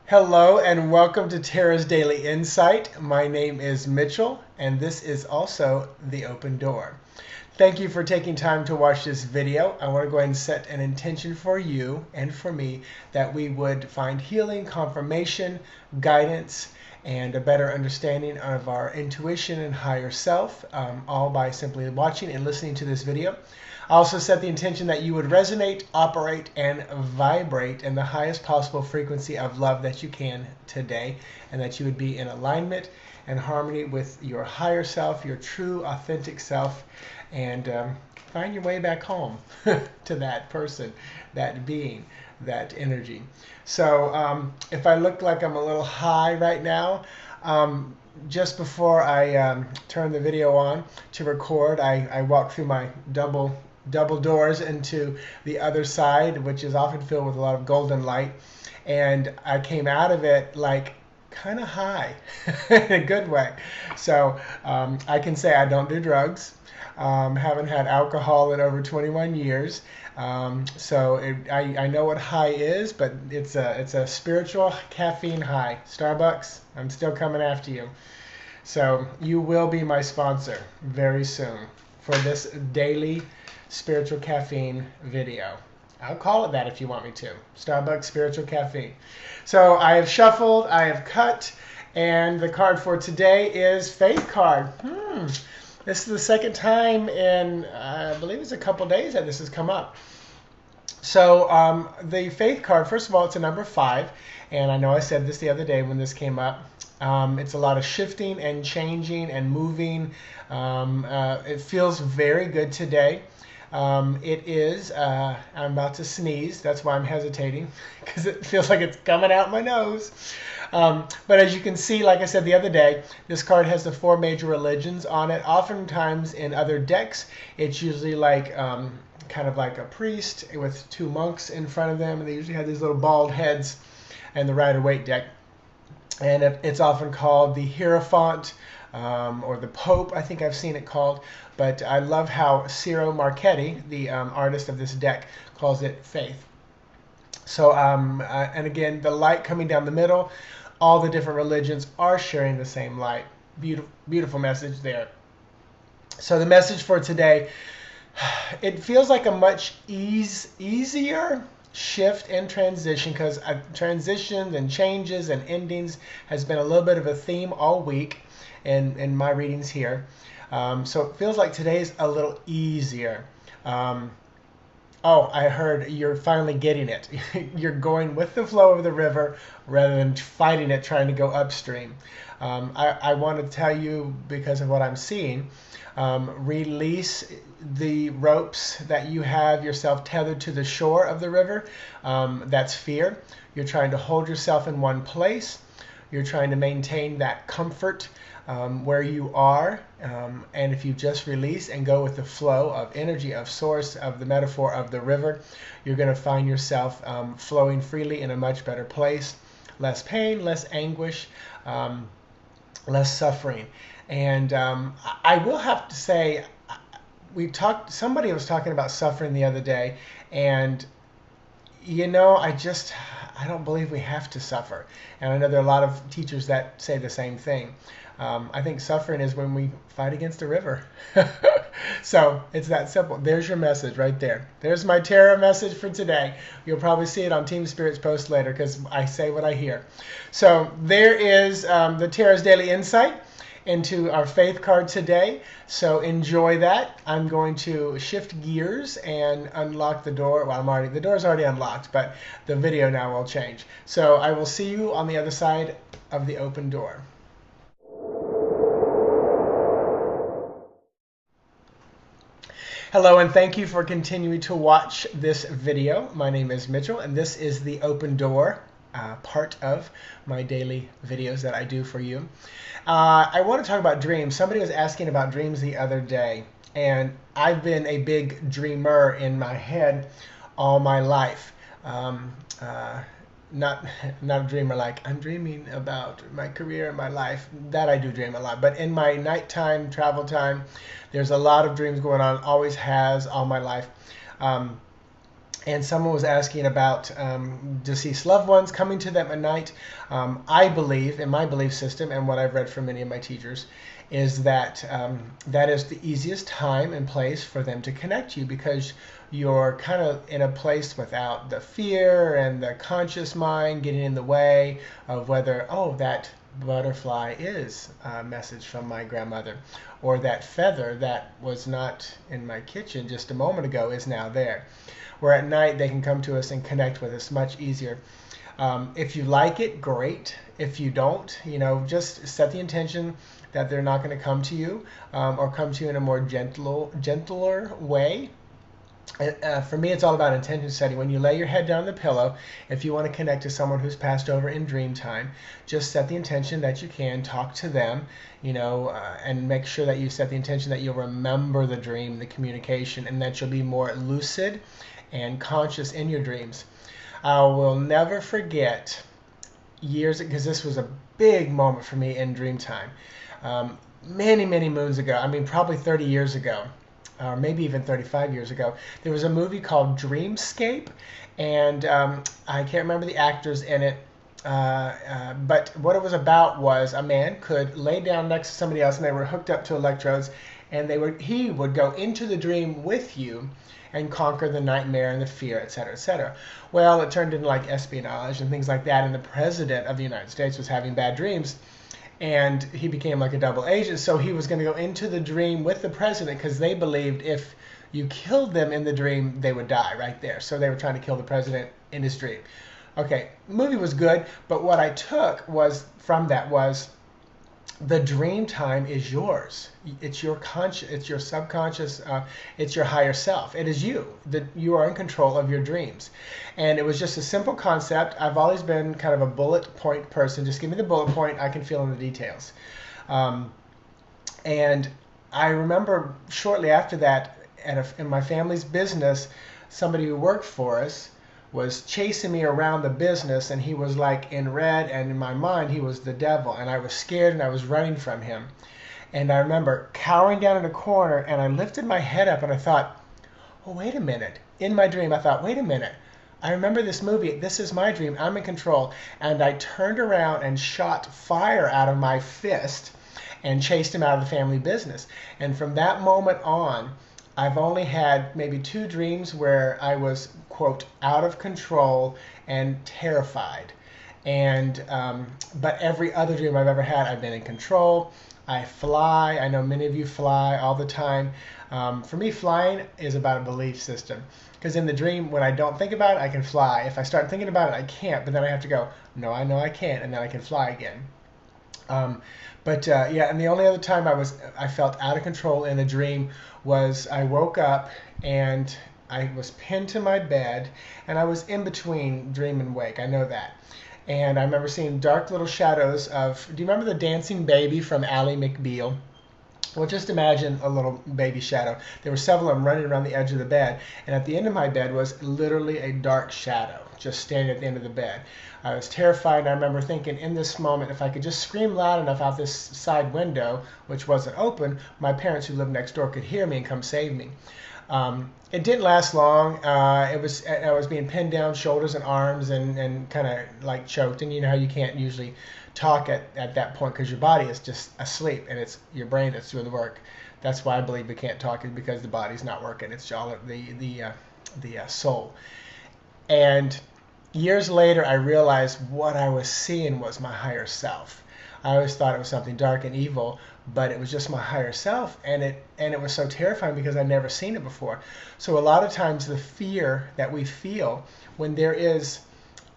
Hello and welcome to Tara's Daily Insight. My name is Mitchell and this is also The Open Door. Thank you for taking time to watch this video. I want to go ahead and set an intention for you and for me that we would find healing, confirmation, guidance, and a better understanding of our intuition and higher self, all by simply watching and listening to this video. I also set the intention that you would resonate, operate, and vibrate in the highest possible frequency of love that you can today, and that you would be in alignment and harmony with your higher self, your true, authentic self, and find your way back home to that person, that being, that energy. So if I look like I'm a little high right now, just before I turn the video on to record, I walk through my double doors into the other side, which is often filled with a lot of golden light, and I came out of it like kind of high in a good way. So I can say I don't do drugs. Haven't had alcohol in over 21 years. I know what high is, but it's a spiritual caffeine high. Starbucks, I'm still coming after you. So you will be my sponsor very soon for this daily spiritual caffeine video. I'll call it that if you want me to. Starbucks Spiritual Caffeine. So I have shuffled, I have cut, and the card for today is Faith card. This is the second time in, I believe it's a couple days that this has come up. So the Faith card, first of all, it's a number 5. And I know I said this the other day when this came up. It's a lot of shifting and changing and moving. It feels very good today. It is, I'm about to sneeze. That's why I'm hesitating, because it feels like it's coming out my nose. But as you can see, like I said the other day, this card has the 4 major religions on it. Oftentimes in other decks, it's usually like kind of like a priest with 2 monks in front of them, and they usually have these little bald heads in the Rider-Waite deck. And it's often called the Hierophant, or the Pope, I think I've seen it called. But I love how Ciro Marchetti, the artist of this deck, calls it Faith. So, and again, the light coming down the middle, all the different religions are sharing the same light. Beautiful, beautiful message there. So the message for today, it feels like a much easier shift and transition, because transitions and changes and endings has been a little bit of a theme all week in my readings here. So it feels like today's a little easier. Oh, I heard you're finally getting it. You're going with the flow of the river rather than fighting it, trying to go upstream. I want to tell you, because of what I'm seeing, release the ropes that you have yourself tethered to the shore of the river. That's fear. You're trying to hold yourself in one place. You're trying to maintain that comfort where you are, and if you just release and go with the flow of energy, of source, of the metaphor of the river, you're going to find yourself flowing freely in a much better place. Less pain, less anguish, less suffering. And I will have to say, somebody was talking about suffering the other day, and you know, I don't believe we have to suffer. And I know there are a lot of teachers that say the same thing. I think suffering is when we fight against a river. So it's that simple. There's your message right there. There's my tarot message for today. You'll probably see it on Team Spirit's post later, because I say what I hear. So there is the Tarot's Daily Insight into our Faith card today. So enjoy that. I'm going to shift gears and unlock the door. Well, the door's already unlocked, but the video now will change. So I will see you on the other side of the open door. Hello, and thank you for continuing to watch this video. My name is Mitchell, and this is the Open Door, part of my daily videos that I do for you. I want to talk about dreams. Somebody was asking about dreams the other day, and I've been a big dreamer in my head all my life. Not a dreamer like I'm dreaming about my career and my life. That I do dream a lot. But in my nighttime, travel time, there's a lot of dreams going on. Always has all my life. and someone was asking about deceased loved ones coming to them at night. I believe, in my belief system, and what I've read from many of my teachers, is that that is the easiest time and place for them to connect you, because you're kind of in a place without the fear and the conscious mind getting in the way of whether, oh, that butterfly is a message from my grandmother, or that feather that was not in my kitchen just a moment ago is now there. Where at night they can come to us and connect with us much easier. If you like it, great. If you don't, just set the intention that they're not going to come to you, or come to you in a more gentler way. For me, it's all about intention setting. When you lay your head down on the pillow, if you want to connect to someone who's passed over in dream time, just set the intention that you can talk to them, and make sure that you set the intention that you'll remember the dream, the communication, and that you'll be more lucid and conscious in your dreams. I will never forget years, because this was a big moment for me in dream time. Many, many moons ago, probably 30 years ago, or maybe even 35 years ago, there was a movie called Dreamscape, and I can't remember the actors in it, but what it was about was a man could lay down next to somebody else, and they were hooked up to electrodes, and he would go into the dream with you and conquer the nightmare and the fear, etc., etc. Well, it turned into like espionage and things like that, and the president of the United States was having bad dreams, and he became like a double agent. So he was going to go into the dream with the president, because they believed if you killed them in the dream, they would die right there. So they were trying to kill the president in his dream. Okay, the movie was good, but what I took from that was the dream time is yours. It's your conscious, it's your subconscious, it's your higher self. It is you. That you are in control of your dreams. And it was just a simple concept. I've always been kind of a bullet point person. Just give me the bullet point, I can fill in the details. And I remember shortly after that, in my family's business, somebody who worked for us was chasing me around the business, and he was like in red, and in my mind he was the devil, and I was scared and I was running from him. And I remember cowering down in a corner, and I lifted my head up and I thought, oh, wait a minute. In my dream I thought, wait a minute, I remember this movie, this is my dream, I'm in control. And I turned around and shot fire out of my fist and chased him out of the family business. And from that moment on, I've only had maybe 2 dreams where I was, quote, out of control and terrified. And but every other dream I've ever had, I've been in control. I fly. I know many of you fly all the time. For me, flying is about a belief system. Because in the dream, when I don't think about it, I can fly. If I start thinking about it, I can't. But then I have to go, no, I know I can't. And then I can fly again. Yeah, and the only other time I felt out of control in a dream was I woke up and I was pinned to my bed, and I was in between dream and wake. I know that. And I remember seeing dark little shadows of, do you remember the dancing baby from Ally McBeal? Well, just imagine a little baby shadow. There were several of them running around the edge of the bed, and at the end of my bed was literally a dark shadow just standing at the end of the bed. I was terrified, and I remember thinking in this moment, if I could just scream loud enough out this side window, which wasn't open, my parents who lived next door could hear me and come save me. It didn't last long. I was being pinned down, shoulders and arms, and kind of like choked. And you know how you can't usually talk at that point because your body is just asleep, and it's your brain that's doing the work. That's why I believe we can't talk, is because the body's not working. It's all the soul. And years later, I realized what I was seeing was my higher self. I always thought it was something dark and evil, but it was just my higher self, and it was so terrifying because I'd never seen it before. So a lot of times the fear that we feel when there is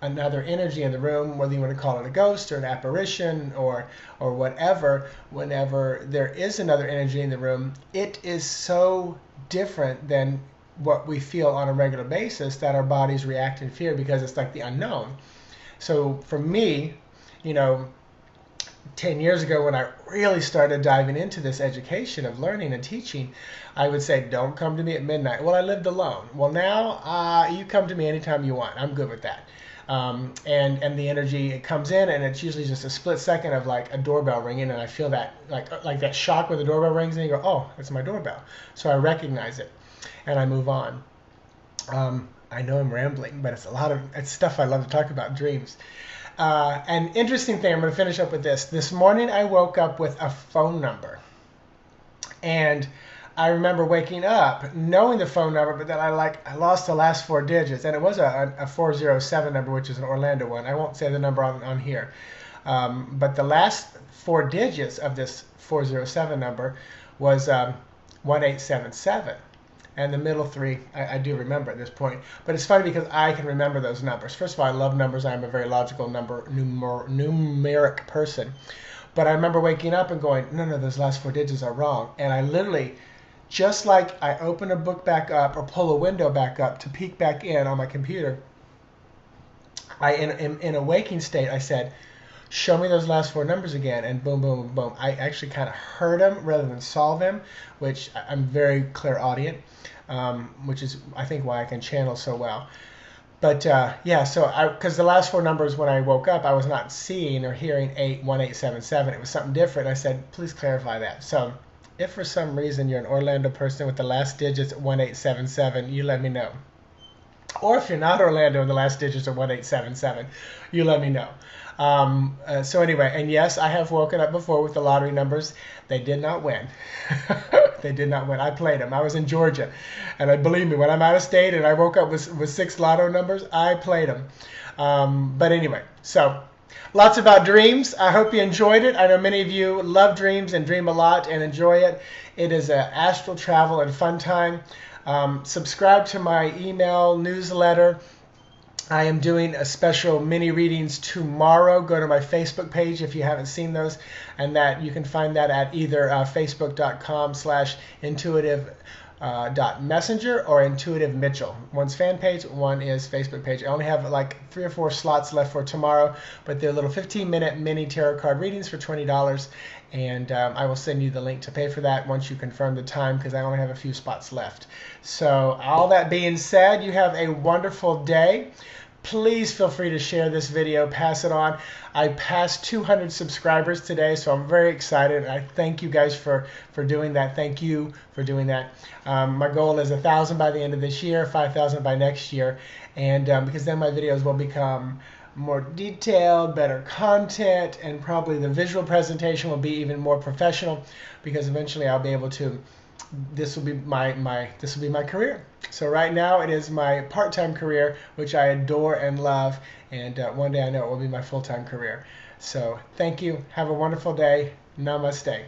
another energy in the room, whether you want to call it a ghost or an apparition or whatever, whenever there is another energy in the room, it is so different than what we feel on a regular basis that our bodies react in fear because it's like the unknown. So for me, 10 years ago when I really started diving into this education of learning and teaching, I would say, don't come to me at midnight. Well, I lived alone. Well, now you come to me anytime you want. I'm good with that. And the energy, it comes in, and it's usually just a split second of like a doorbell ringing, and I feel that like that shock when the doorbell rings, and you go, oh, it's my doorbell. So I recognize it, and I move on. I know I'm rambling, but it's stuff I love to talk about, dreams. An interesting thing, I'm going to finish up with this. This morning I woke up with a phone number. And I remember waking up knowing the phone number, but then I lost the last 4 digits, and it was a 407 number, which is an Orlando one. I won't say the number on here, but the last 4 digits of this 407 number was 1877. And the middle three, I do remember at this point. But it's funny because I can remember those numbers. First of all, I love numbers. I'm a very logical numeric person. But I remember waking up and going, no, those last 4 digits are wrong. And I literally, just like I open a book back up or pull a window back up to peek back in on my computer, in a waking state, I said, show me those last 4 numbers again, and boom, boom, boom. I actually kind of heard them rather than saw them, which I'm very clairaudient, which is, I think, why I can channel so well. But yeah, so because the last 4 numbers when I woke up, I was not seeing or hearing 1877. It was something different. I said, please clarify that. So if for some reason you're an Orlando person with the last digits 1877, you let me know. Or if you're not Orlando and the last digits are 1877, you let me know. So anyway, and yes, I have woken up before with the lottery numbers. They did not win. They did not win. I played them. I was in Georgia. And believe me, when I'm out of state and I woke up with 6 lotto numbers, I played them. But anyway, so lots about dreams. I hope you enjoyed it. I know many of you love dreams and dream a lot and enjoy it. It is an astral travel and fun time. Subscribe to my email newsletter. I am doing a special mini readings tomorrow. Go to my Facebook page if you haven't seen those, and that you can find that at either facebook.com/intuitive.messenger or Intuitive Mitchell. One's fan page, one is Facebook page. I only have like 3 or 4 slots left for tomorrow, but they're little 15-minute mini tarot card readings for $20, and I will send you the link to pay for that once you confirm the time, because I only have a few spots left. So all that being said, you have a wonderful day. Please feel free to share this video, pass it on. I passed 200 subscribers today, so I'm very excited. I thank you guys for doing that. Thank you for doing that. My goal is 1,000 by the end of this year, 5,000 by next year, and because then my videos will become more detailed, better content, and probably the visual presentation will be even more professional, because eventually I'll be able to, this will be my career. So right now it is my part-time career, which I adore and love, and one day I know it will be my full-time career. So thank you. Have a wonderful day. Namaste.